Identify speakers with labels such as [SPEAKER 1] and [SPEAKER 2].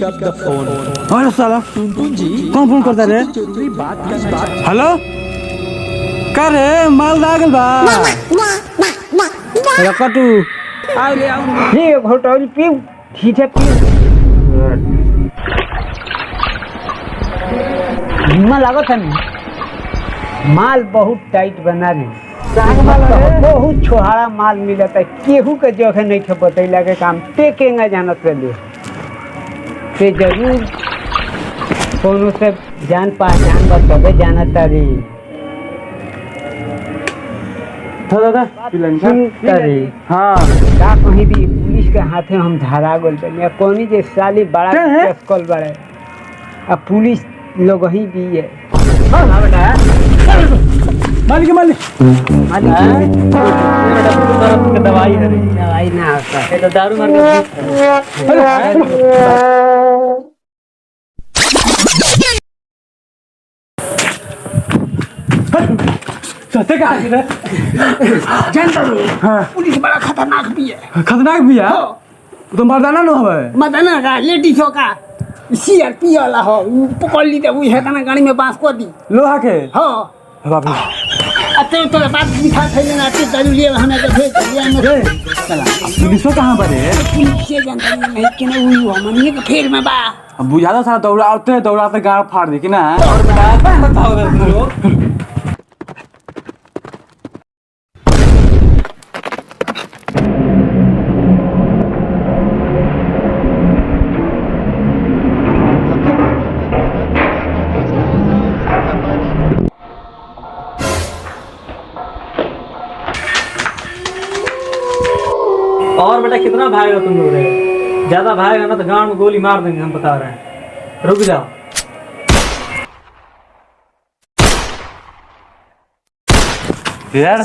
[SPEAKER 1] up the phone.
[SPEAKER 2] Hello साला
[SPEAKER 1] टुनटुन जी
[SPEAKER 2] कौन फोन करता रे?
[SPEAKER 1] जरूरी बात की बात।
[SPEAKER 2] हेलो का रे माल लागल बा रकटू
[SPEAKER 1] आओ ले आओ।
[SPEAKER 3] ये होटल पी ठीक है पी धीमा लागत है माल बहुत टाइट बना रही बहुत छोहाड़ा माल मिलता है केहू के जगह नहीं थे बतैला के काम ते केंगा जानत रहे ते जरूर कोनो से जान पहचान बा तबे जानत रही
[SPEAKER 2] दादा
[SPEAKER 3] हाँ का कहीं भी पुलिस के हाथे हम धरा गल बनी कौनी जे साली बड़ा चस्कल बड़े अब पुलिस लोग ही भी है
[SPEAKER 2] मालिक मालिक
[SPEAKER 3] दवाई है दवाई ना आता है तो दारू मार
[SPEAKER 2] सत्य का है
[SPEAKER 3] जानता हूँ पुलिस बड़ा खतरनाक भी है
[SPEAKER 2] खतरनाक भी है तो मर्दाना न हवे
[SPEAKER 3] मदना का लेडीज का सीआरपी वाला हो पकड़ ली तो वो है तना गाड़ी में बांस को दी
[SPEAKER 2] लोहा के
[SPEAKER 3] हाँ
[SPEAKER 2] बाप रे
[SPEAKER 3] अते तो बात दिखा थे ना ते दारू लिए हमें तो भेज दिया मैं चला
[SPEAKER 2] पुलिसो कहाँ पर है?
[SPEAKER 3] पुलिस से जानता नहीं कि ना वो हमनी के फेर में बा
[SPEAKER 2] अब बुझाता सारा दौड़ाते गाड़ फाड़ दी कि ना
[SPEAKER 4] और बेटा कितना भागेगा तुम लोग रे? ज्यादा भागेगा ना तो गांव में गोली मार देंगे हम बता रहे हैं। रुक जाओ।
[SPEAKER 2] यार